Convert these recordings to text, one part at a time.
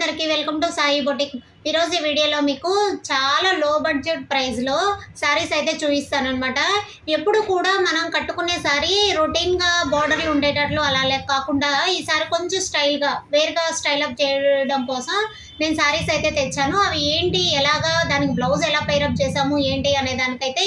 అందరికీ welcome to Sai boutique. ఈరోజు ఈ వీడియోలో మీకు చాలా లో బడ్జెట్ ప్రైస్లో శారీస్ అయితే చూపిస్తాను అనమాట. ఎప్పుడు కూడా మనం కట్టుకునే శారీ రొటీన్గా బార్డర్లు ఉండేటట్లు అలా కాకుండా ఈసారి కొంచెం స్టైల్గా వేరుగా స్టైల్ అప్ చేయడం కోసం నేను శారీస్ అయితే తెచ్చాను. అవి ఏంటి, ఎలాగా, దానికి బ్లౌజ్ ఎలా పేరప్ చేసాము ఏంటి అనే దానికైతే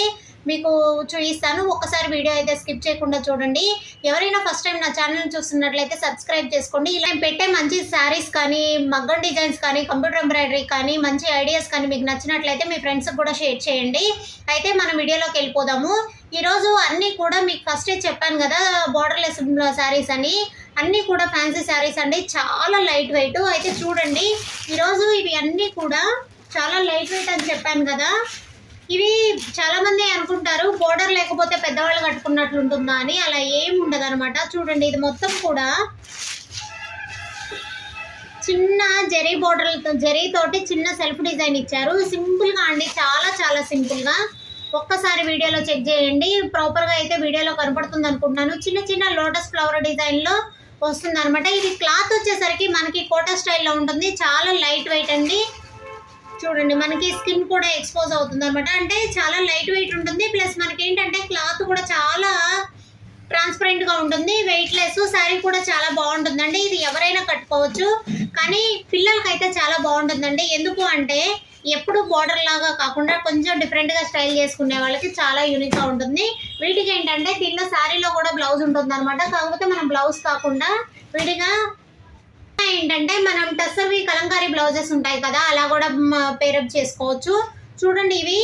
మీకు చూపిస్తాను. ఒక్కసారి వీడియో అయితే స్కిప్ చేయకుండా చూడండి. ఎవరైనా ఫస్ట్ టైం నా ఛానల్ చూస్తున్నట్లయితే సబ్స్క్రైబ్ చేసుకోండి. ఇలా పెట్టే మంచి శారీస్ కానీ, మగ్గం డిజైన్స్ కానీ, కంప్యూటర్ ఎంబ్రాయిడరీ కానీ, మంచి ఐడియాస్ కానీ మీకు నచ్చినట్లయితే మీ ఫ్రెండ్స్కి కూడా షేర్ చేయండి. అయితే మనం వీడియోలోకి వెళ్ళిపోదాము. ఈరోజు అన్నీ కూడా మీకు ఫస్టే చెప్పాను కదా, బార్డర్లెస్ శారీస్ అని. అన్నీ కూడా ఫ్యాన్సీ శారీస్ అండి, చాలా లైట్ వెయిట్. అయితే చూడండి, ఈరోజు ఇవి అన్నీ కూడా చాలా లైట్ వెయిట్ అని చెప్పాను కదా. ఇవి చాలామంది అనుకుంటారు బోర్డర్ లేకపోతే పెద్దవాళ్ళు కట్టుకున్నట్లు ఉంటుందా అని. అలా ఏమి ఉండదు అనమాట. చూడండి, ఇది మొత్తం కూడా చిన్న జరీ బోర్డర్లతో, జరీతోటి చిన్న సెల్ఫ్ డిజైన్ ఇచ్చారు. సింపుల్గా అండి, చాలా చాలా సింపుల్గా. ఒక్కసారి వీడియోలో చెక్ చేయండి. ప్రాపర్గా అయితే వీడియోలో కనపడుతుంది అనుకుంటున్నాను. చిన్న చిన్న లోటస్ ఫ్లవర్ డిజైన్లో వస్తుంది అనమాట. ఇది క్లాత్ వచ్చేసరికి మనకి కోటా స్టైల్లో ఉంటుంది. చాలా లైట్ వెయిట్ అండి. చూడండి, మనకి స్కిన్ కూడా ఎక్స్పోజ్ అవుతుంది అనమాట. అంటే చాలా లైట్ వెయిట్ ఉంటుంది. ప్లస్ మనకి ఏంటంటే క్లాత్ కూడా చాలా ట్రాన్స్పరెంట్గా ఉంటుంది. వెయిట్లెస్ శారీ కూడా చాలా బాగుంటుందండి. ఇది ఎవరైనా కట్టుకోవచ్చు, కానీ పిల్లలకైతే చాలా బాగుంటుందండి. ఎందుకు అంటే ఎప్పుడు బార్డర్ లాగా కాకుండా కొంచెం డిఫరెంట్గా స్టైల్ చేసుకునే వాళ్ళకి చాలా యూనిక్గా ఉంటుంది. వీటికి ఏంటంటే దీనిలో శారీలో కూడా బ్లౌజ్ ఉంటుంది అనమాట. కాకపోతే మనం బ్లౌజ్ కాకుండా విడిగా ఏంటంటే మనం టస్సర్వి కలంకారీ బ్లౌజెస్ ఉంటాయి కదా, అలా కూడా పేరప్ చేసుకోవచ్చు. చూడండి, ఇవి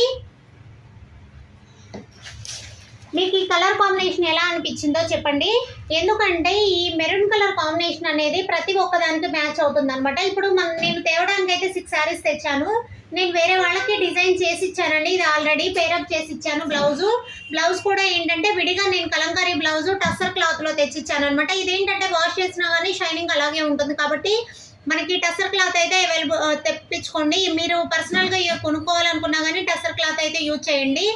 మీకు ఈ కలర్ కాంబినేషన్ ఎలా అనిపించిందో చెప్పండి. ఎందుకంటే ఈ మెరూన్ కలర్ కాంబినేషన్ అనేది ప్రతి ఒక్కదానికి మ్యాచ్ అవుతుంది అనమాట. ఇప్పుడు నేను తేవడానికి అయితే 6 శారీస్ తెచ్చాను. నేను వేరే వాళ్ళకి డిజైన్ చేసి ఇచ్చానండి. ఇది ఆల్రెడీ పేరప్ చేసి ఇచ్చాను. బ్లౌజ్ కూడా ఏంటంటే విడిగా నేను కలంకారీ బ్లౌజ్ టస్సర్ క్లాత్లో తెచ్చిచ్చాను అనమాట. ఇదేంటంటే వాష్ చేసినా కానీ షైనింగ్ అలాగే ఉంటుంది. కాబట్టి మనకి టస్సర్ క్లాత్ అయితే తెప్పించుకోండి. మీరు పర్సనల్గా కొనుక్కోవాలనుకున్నా కానీ టస్సర్ క్లాత్ అయితే యూజ్ చేయండి.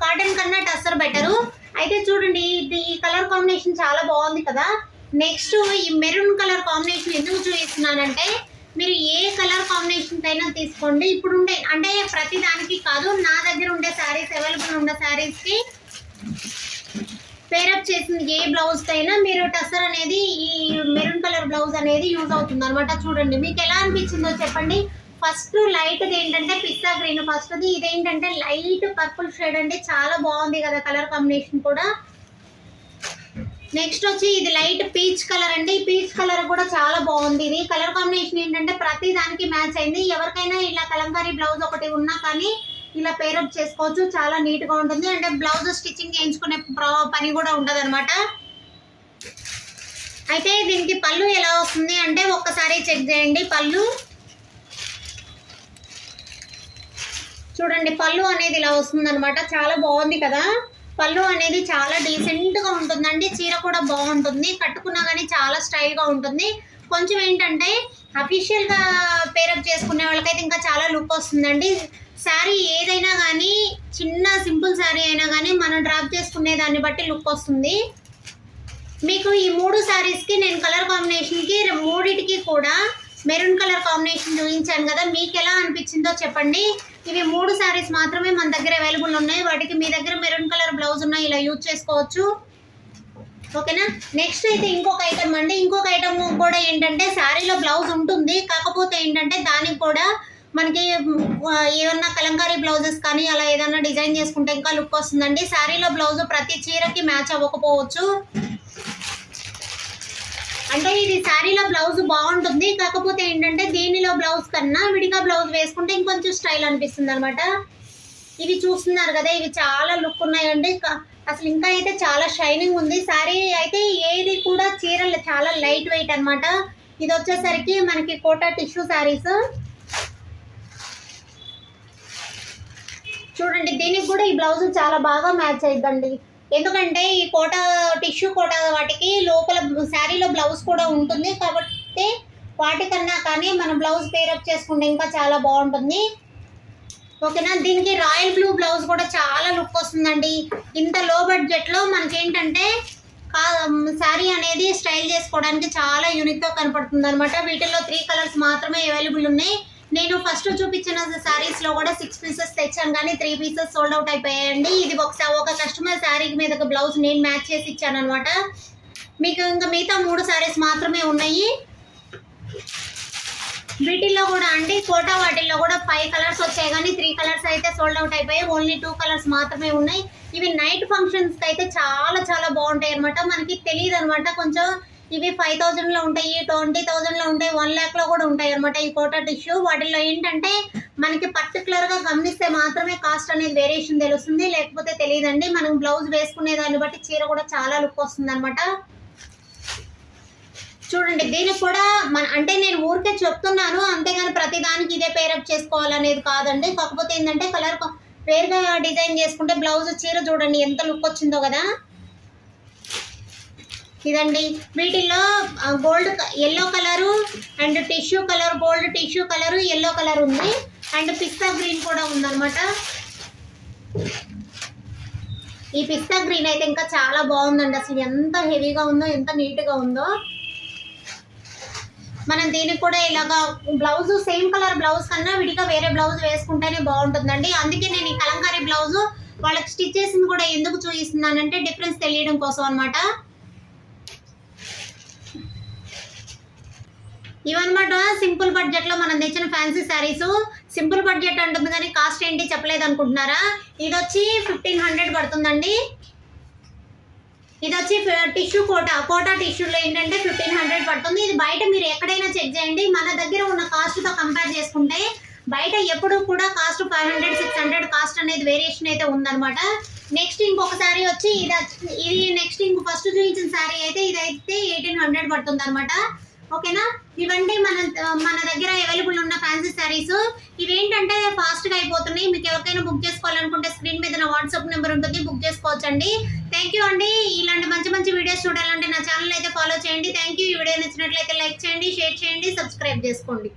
కాటన్ కన్నా టస్సర్ బెటరు. అయితే చూడండి, ఈ కలర్ కాంబినేషన్ చాలా బాగుంది కదా. నెక్స్ట్ ఈ మెరూన్ కలర్ కాంబినేషన్ ఎందుకు చూపిస్తున్నానంటే, మీరు ఏ కలర్ కాంబినేషన్ అయినా తీసుకోండి. ఇప్పుడు ఉండే అంటే ప్రతి దానికి కాదు, నా దగ్గర ఉండే శారీస్, అవైలబుల్ ఉండే శారీస్కి పేరప్ చేసిన ఏ బ్లౌజ్ అయినా మీరు టస్సర్ అనేది, ఈ మెరూన్ కలర్ బ్లౌజ్ అనేది యూజ్ అవుతుంది అనమాట. చూడండి, మీకు ఎలా అనిపించిందో చెప్పండి. ఫస్ట్ లైట్ది ఏంటంటే పిస్తా గ్రీన్ ఫస్ట్ది. ఇదేంటంటే లైట్ పర్పుల్ షేడ్ అండి, చాలా బాగుంది కదా కలర్ కాంబినేషన్ కూడా. నెక్స్ట్ వచ్చి ఇది లైట్ పీచ్ కలర్ అండి. పీచ్ కలర్ కూడా చాలా బాగుంది. ఇది కలర్ కాంబినేషన్ ఏంటంటే ప్రతి దానికి మ్యాచ్ అయింది. ఎవరికైనా ఇలా కలంకారీ బ్లౌజ్ ఒకటి ఉన్నా కానీ ఇలా పేరప్ చేసుకోవచ్చు. చాలా నీట్గా ఉంటుంది. అంటే బ్లౌజ్ స్టిచ్చింగ్ చేయించుకునే పని కూడా ఉండదు అనమాట. అయితే దీనికి పళ్ళు ఎలా వస్తుంది అంటే ఒక్కసారి చెక్ చేయండి. పళ్ళు చూడండి, పళ్ళు అనేది ఇలా వస్తుంది అనమాట. చాలా బాగుంది కదా. పళ్ళు అనేది చాలా డీసెంట్గా ఉంటుందండి. చీర కూడా బాగుంటుంది, కట్టుకున్నా కానీ చాలా స్టైల్గా ఉంటుంది. కొంచెం ఏంటంటే అఫీషియల్గా పేరప్ చేసుకునే వాళ్ళకైతే ఇంకా చాలా లుక్ వస్తుందండి. శారీ ఏదైనా కానీ, చిన్న సింపుల్ శారీ అయినా కానీ మనం డ్రాప్ చేసుకునే దాన్ని బట్టి లుక్ వస్తుంది. మీకు ఈ 3 శారీస్కి నేను కలర్ కాంబినేషన్కి మూడిటికి కూడా మెరూన్ కలర్ కాంబినేషన్ చూపించాను కదా. మీకు ఎలా అనిపించిందో చెప్పండి. ఇవి 3 శారీస్ మాత్రమే మన దగ్గర అవైలబుల్ ఉన్నాయి. వాటికి మీ దగ్గర మెరూన్ కలర్ బ్లౌజ్ ఉన్నాయి, ఇలా యూజ్ చేసుకోవచ్చు. ఓకేనా. నెక్స్ట్ అయితే ఇంకొక ఐటమ్ అండి. ఇంకొక ఐటమ్ కూడా ఏంటంటే శారీలో బ్లౌజ్ ఉంటుంది, కాకపోతే ఏంటంటే దానికి కూడా మనకి ఏమన్నా కలంకారీ బ్లౌజెస్ కానీ అలా ఏదన్నా డిజైన్ చేసుకుంటే ఇంకా లుక్ వస్తుందండి. శారీలో బ్లౌజ్ ప్రతి చీరకి మ్యాచ్ అవ్వకపోవచ్చు. అంటే ఇది శారీలో బ్లౌజ్ బాగుంటుంది, కాకపోతే ఏంటంటే దీనిలో బ్లౌజ్ కన్నా విడిగా బ్లౌజ్ వేసుకుంటే ఇంకొంచెం స్టైల్ అనిపిస్తుంది అనమాట. ఇవి చూస్తున్నారు కదా, ఇవి చాలా లుక్ ఉన్నాయండి. అసలు ఇంకా అయితే చాలా షైనింగ్ ఉంది. శారీ అయితే ఏది కూడా చీరలు చాలా లైట్ వెయిట్ అనమాట. ఇది వచ్చేసరికి మనకి కోటా టిష్యూ శారీస్. చూడండి, దీనికి కూడా ఈ బ్లౌజ్ చాలా బాగా మ్యాచ్ అయిద్దండి. ఎందుకంటే ఈ కోటా టిష్యూ కోటా వాటికి లోపల శారీలో బ్లౌజ్ కూడా ఉంటుంది. కాబట్టి వాటికన్నా కానీ మనం బ్లౌజ్ పేరప్ చేసుకుంటే ఇంకా చాలా బాగుంటుంది. ఓకేనా. దీనికి రాయల్ బ్లూ బ్లౌజ్ కూడా చాలా లుక్ వస్తుందండి. ఇంత లో బడ్జెట్లో మనకేంటంటే శారీ అనేది స్టైల్ చేసుకోవడానికి చాలా యూనిక్గా కనపడుతుంది అనమాట. వీటిల్లో 3 కలర్స్ మాత్రమే అవైలబుల్ ఉన్నాయి. నేను ఫస్ట్ చూపించిన శారీస్లో కూడా 6 పీసెస్ తెచ్చాను, కానీ 3 పీసెస్ సోల్డ్ అవుట్ అయిపోయాయండి. ఇది ఒక కస్టమర్ శారీ మీద ఒక బ్లౌజ్ నేను మ్యాచ్ చేసి ఇచ్చాను అనమాట. మీకు ఇంకా మిగతా 3 శారీస్ మాత్రమే ఉన్నాయి. వీటిల్లో కూడా అండి కోటా వాటిల్లో కూడా 5 కలర్స్ వచ్చాయి, కానీ 3 కలర్స్ అయితే సోల్డ్ అవుట్ అయిపోయాయి. ఓన్లీ 2 కలర్స్ మాత్రమే ఉన్నాయి. ఇవి నైట్ ఫంక్షన్స్కి అయితే చాలా చాలా బాగుంటాయి అనమాట. మనకి తెలియదు అనమాట. కొంచెం ఇవి 5,000లో ఉంటాయి, 20,000లో ఉంటాయి, 1 lakh కూడా ఉంటాయి అనమాట ఈ కోటా టిష్యూ. వాటిల్లో ఏంటంటే మనకి పర్టికులర్గా గమనిస్తే మాత్రమే కాస్ట్ అనేది వేరియేషన్ తెలుస్తుంది, లేకపోతే తెలియదండి. మనం బ్లౌజ్ వేసుకునే దాన్ని బట్టి చీర కూడా చాలా లుక్ వస్తుంది అనమాట. చూడండి, దీనికి కూడా అంటే నేను ఊరికే చెప్తున్నాను, అంతేగాని ప్రతిదానికి ఇదే పేరప్ చేసుకోవాలనేది కాదండి. కాకపోతే ఏంటంటే కలర్ వేరుగా డిజైన్ చేసుకుంటే బ్లౌజ్ చీర చూడండి ఎంత లుక్ వచ్చిందో కదా. ఇదండి, వీటిల్లో gold yellow colour and tissue colour, gold tissue colour, yellow colour ఉంది అండ్ పిస్తా గ్రీన్ కూడా ఉందన్నమాట. ఈ పిస్తా గ్రీన్ అయితే ఇంకా చాలా బాగుందండి. అసలు ఎంత హెవీగా ఉందో, ఎంత నీట్గా ఉందో. మనం దీనికి కూడా ఇలాగా బ్లౌజ్ సేమ్ కలర్ బ్లౌజ్ కన్నా విడిగా వేరే బ్లౌజ్ వేసుకుంటేనే బాగుంటుందండి. అందుకే నేను ఈ కలంకారీ బ్లౌజ్ వాళ్ళకి స్టిచ్ చేసింది కూడా ఎందుకు చూపిస్తున్నానంటే డిఫరెన్స్ తెలియడం కోసం అనమాట. ఇవన్నమాట సింపుల్ బడ్జెట్లో మనం తెచ్చిన ఫ్యాన్సీ శారీస్. సింపుల్ బడ్జెట్ అంటుంది కానీ కాస్ట్ ఏంటి చెప్పలేదు అనుకుంటున్నారా? ఇది వచ్చి 1,500 పడుతుందండి. ఇది వచ్చి టిష్యూ కోటా టిష్యూలో ఏంటంటే 1,500 పడుతుంది. ఇది బయట మీరు ఎక్కడైనా చెక్ చేయండి, మన దగ్గర ఉన్న కాస్ట్తో కంపేర్ చేసుకుంటే బయట ఎప్పుడు కూడా కాస్ట్ 500, 600 కాస్ట్ అనేది వేరియేషన్ అయితే ఉందన్నమాట. నెక్స్ట్ ఇంకొక శారీ వచ్చి ఇది నెక్స్ట్ ఇంకో ఫస్ట్ చూపించిన శారీ అయితే ఇదైతే 1,800 పడుతుంది అనమాట. ఓకేనా? ఇవండి మన దగ్గర అవైలబుల్ ఉన్న ఫ్యాన్సీ శారీస్. ఇవేంటంటే ఫాస్ట్గా అయిపోతున్నాయి. మీకు ఎవరికైనా బుక్ చేసుకోవాలనుకుంటే స్క్రీన్ మీద నా వాట్సాప్ నెంబర్ ఉంటుంది, బుక్ చేసుకోవచ్చండి. థ్యాంక్ యూ అండి. ఇలాంటి మంచి మంచి వీడియోస్ చూడాలంటే నా ఛానల్ అయితే ఫాలో చేయండి. Thank you. ఈ వీడియో నచ్చినట్లయితే లైక్ చేయండి, షేర్ చేయండి, సబ్స్క్రైబ్ చేసుకోండి.